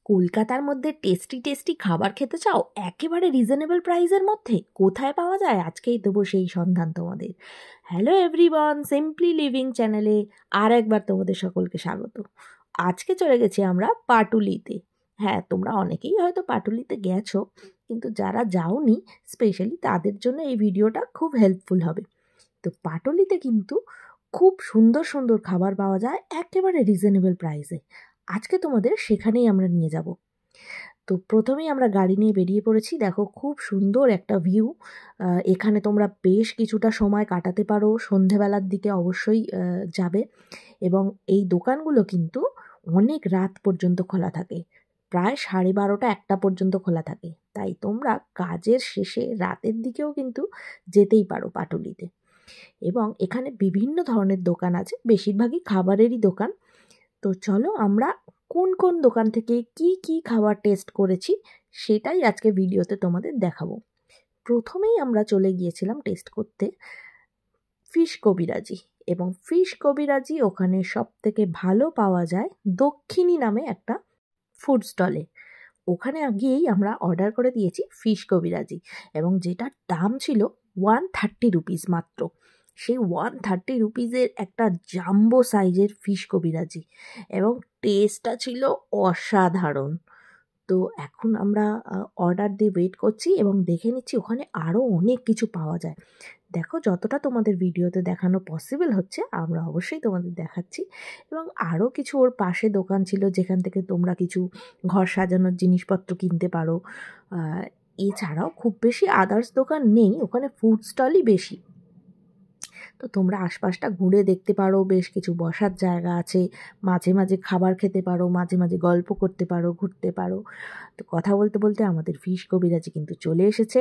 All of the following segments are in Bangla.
কলকাতার মধ্যে টেস্টি টেস্টি খাবার খেতে চাও একেবারে রিজনেবল প্রাইসের মধ্যে? কোথায় পাওয়া যায় আজকেই দেবো সেই সন্ধান তোমাদের। হ্যালো এভরিওয়ান, সিম্পলি লিভিং চ্যানেলে আর একবার তোমাদের সকলকে স্বাগত। আজকে চলে গেছি আমরা পাটুলিতে। হ্যাঁ, তোমরা অনেকেই হয়তো পাটুলিতে গেছো, কিন্তু যারা যাওনি স্পেশালি তাদের জন্য এই ভিডিওটা খুব হেল্পফুল হবে। তো পাটুলিতে কিন্তু খুব সুন্দর সুন্দর খাবার পাওয়া যায় একেবারে রিজনেবল প্রাইসে। আজকে তোমাদের সেখানেই আমরা নিয়ে যাব। তো প্রথমেই আমরা গাড়ি নিয়ে বেরিয়ে পড়েছি। দেখো, খুব সুন্দর একটা ভিউ। এখানে তোমরা বেশ কিছুটা সময় কাটাতে পারো। সন্ধেবেলার দিকে অবশ্যই যাবে। এবং এই দোকানগুলো কিন্তু অনেক রাত পর্যন্ত খোলা থাকে, প্রায় 12:30 1টা পর্যন্ত খোলা থাকে। তাই তোমরা কাজের শেষে রাতের দিকেও কিন্তু যেতেই পারো পাটুলিতে। এবং এখানে বিভিন্ন ধরনের দোকান আছে, বেশিরভাগই খাবারেরই দোকান। তো চলো আমরা কোন কোন দোকান থেকে কি কি খাবার টেস্ট করেছি সেটাই আজকে ভিডিওতে তোমাদের দেখাবো। প্রথমেই আমরা চলে গিয়েছিলাম টেস্ট করতে ফিশ কবিরাজি। এবং ফিশ কবিরাজি ওখানে সব থেকে ভালো পাওয়া যায় দক্ষিণী নামে একটা ফুড স্টলে। ওখানে গিয়েই আমরা অর্ডার করে দিয়েছি ফিশ কবিরাজি, এবং যেটার দাম ছিল 130 রুপিস মাত্র। সেই 130 রুপিসের একটা জাম্বো সাইজের ফিশ কবিরাজি, এবং টেস্টটা ছিল অসাধারণ। তো এখন আমরা অর্ডার দিয়ে ওয়েট করছি এবং দেখে নিচ্ছি ওখানে আরও অনেক কিছু পাওয়া যায়। দেখো, যতটা তোমাদের ভিডিওতে দেখানো পসিবল হচ্ছে আমরা অবশ্যই তোমাদের দেখাচ্ছি। এবং আরও কিছু ওর পাশে দোকান ছিল যেখান থেকে তোমরা কিছু ঘর সাজানোর জিনিসপত্র কিনতে পারো। এছাড়াও খুব বেশি আদার্স দোকান নেই, ওখানে ফুড স্টলই বেশি। তো তোমরা আশপাশটা ঘুরে দেখতে পারো, বেশ কিছু বসার জায়গা আছে, মাঝে মাঝে খাবার খেতে পারো, মাঝে মাঝে গল্প করতে পারো, ঘুরতে পারো। তো কথা বলতে বলতে আমাদের ফিশ কবিরাজি কিন্তু চলে এসেছে।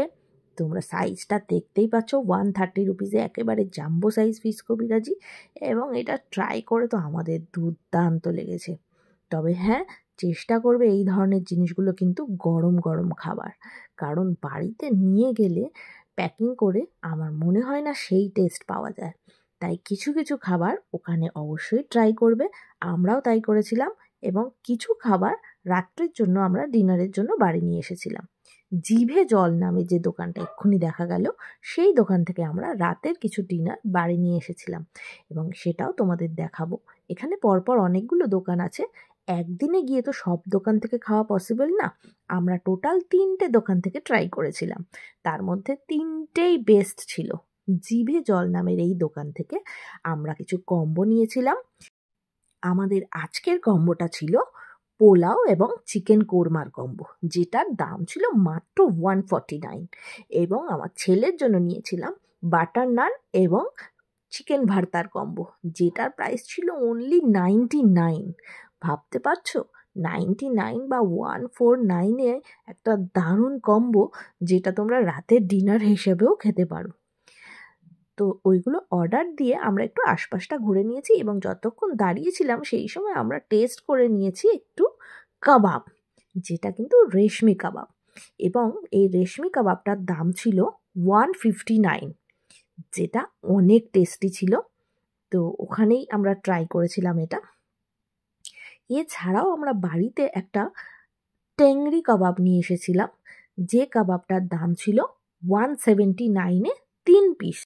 তোমরা সাইজটা দেখতেই পাচ্ছ, 130 রুপিসে একেবারে জাম্বো সাইজ ফিশ কবিরাজি। এবং এটা ট্রাই করে তো আমাদের দুর্দান্ত লেগেছে। তবে হ্যাঁ, চেষ্টা করবে এই ধরনের জিনিসগুলো কিন্তু গরম গরম খাবার, কারণ বাড়িতে নিয়ে গেলে প্যাকিং করে আমার মনে হয় না সেই টেস্ট পাওয়া যায়। তাই কিছু কিছু খাবার ওখানে অবশ্যই ট্রাই করবে। আমরাও তাই করেছিলাম। এবং কিছু খাবার রাত্রের জন্য আমরা ডিনারের জন্য বাড়ি নিয়ে এসেছিলাম। জিভে জল নামে যে দোকানটা এক্ষুনি দেখা গেল, সেই দোকান থেকে আমরা রাতের কিছু ডিনার বাড়ি নিয়ে এসেছিলাম, এবং সেটাও তোমাদের দেখাবো। এখানে পরপর অনেকগুলো দোকান আছে, একদিনে গিয়ে তো সব দোকান থেকে খাওয়া পসিবল না। আমরা টোটাল 3টে দোকান থেকে ট্রাই করেছিলাম, তার মধ্যে 3টেই বেস্ট ছিল। জিভে জল নামের এই দোকান থেকে আমরা কিছু কম্বো নিয়েছিলাম। আমাদের আজকের কম্বোটা ছিল পোলাও এবং চিকেন কোরমার কম্বো, যেটার দাম ছিল মাত্র 149। এবং আমার ছেলের জন্য নিয়েছিলাম বাটার নান এবং চিকেন ভর্তার কম্বো, যেটার প্রাইস ছিল অনলি 99। ভাবতে পারছো, 99 বা 149-এ একটা দারুণ কম্বো, যেটা তোমরা রাতের ডিনার হিসেবেও খেতে পারো। তো ওইগুলো অর্ডার দিয়ে আমরা একটু আশপাশটা ঘুরে নিয়েছি, এবং যতক্ষণ দাঁড়িয়েছিলাম সেই সময় আমরা টেস্ট করে নিয়েছি একটু কাবাব, যেটা কিন্তু রেশমি কাবাব। এবং এই রেশমি কাবাবটার দাম ছিল 159, যেটা অনেক টেস্টি ছিল। তো ওখানেই আমরা ট্রাই করেছিলাম এটা। এছাড়াও আমরা বাড়িতে একটা টেংরি কাবাব নিয়ে এসেছিলাম, যে কাবাবটার দাম ছিল 179-এ 3 পিস,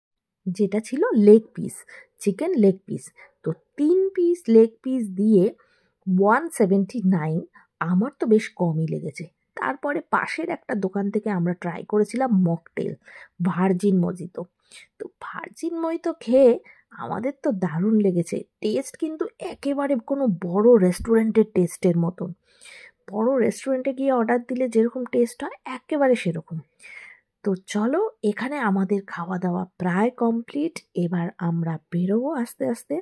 যেটা ছিল leg piece, chicken leg piece. তো 3 পিস লেগ পিস দিয়ে 179 আমার তো বেশ কমই লেগেছে। তারপরে পাশের একটা দোকান থেকে আমরা ট্রাই করেছিলাম মকটেল, ভার্জিন মজিতো। তো ভার্জিন মজিতো খেয়ে আমাদের তো দারুণ লেগেছে। টেস্ট কিন্তু একেবারে কোনো বড় রেস্টুরেন্টের টেস্টের মতন। বড় রেস্টুরেন্টে গিয়ে অর্ডার দিলে যেরকম টেস্ট হয় একেবারে সেরকম। তো চলো, এখানে আমাদের খাওয়া দাওয়া প্রায় কমপ্লিট। এবার আমরা বেরোবো আস্তে আস্তে,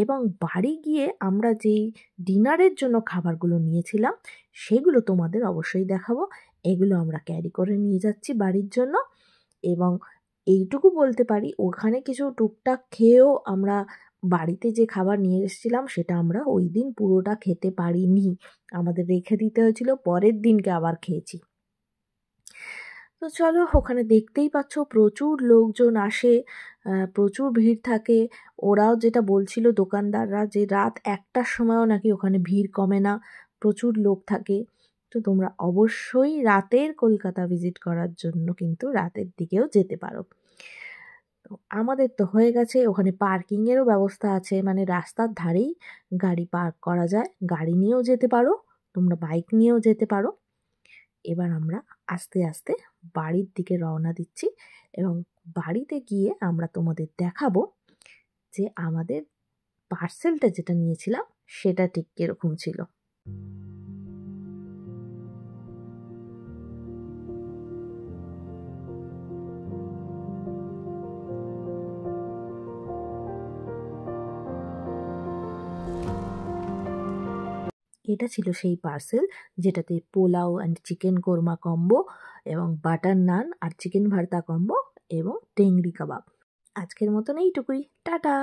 এবং বাড়ি গিয়ে আমরা যেই ডিনারের জন্য খাবারগুলো নিয়েছিলাম সেগুলো তোমাদের অবশ্যই দেখাবো। এগুলো আমরা ক্যারি করে নিয়ে যাচ্ছি বাড়ির জন্য। এবং এইটুকু বলতে পারি, ওখানে কিছু টুকটাক খেয়েও আমরা বাড়িতে যে খাবার নিয়ে এসেছিলাম সেটা আমরা ওই দিন পুরোটা খেতে পারিনি, আমাদের রেখে দিতে হয়েছিল, পরের দিনকে আবার খেয়েছি। তো চলো, ওখানে দেখতেই পাচ্ছ প্রচুর লোকজন আসে, প্রচুর ভিড় থাকে। ওরাও যেটা বলছিল দোকানদাররা, যে রাত 1টার সময়ও নাকি ওখানে ভিড় কমে না, প্রচুর লোক থাকে। তো তোমরা অবশ্যই রাতের কলকাতা ভিজিট করার জন্য কিন্তু রাতের দিকেও যেতে পারো। তো আমাদের তো হয়ে গেছে, ওখানে পার্কিংয়েরও ব্যবস্থা আছে, মানে রাস্তার ধারেই গাড়ি পার্ক করা যায়, গাড়ি নিয়েও যেতে পারো, তোমরা বাইক নিয়েও যেতে পারো। এবার আমরা আস্তে আস্তে বাড়ির দিকে রওনা দিচ্ছি এবং বাড়িতে গিয়ে আমরা তোমাদের দেখাবো যে আমাদের পার্সেলটা যেটা নিয়েছিলাম সেটা ঠিক কিরকম ছিল। এটা ছিল সেই পার্সেল যেটাতে pulao and chicken korma combo এবং বাটার নান আর চিকেন ভর্তা কম্বো এবং টেংরি কাবাব। আজকের মতন এইটুকুই, টাটা।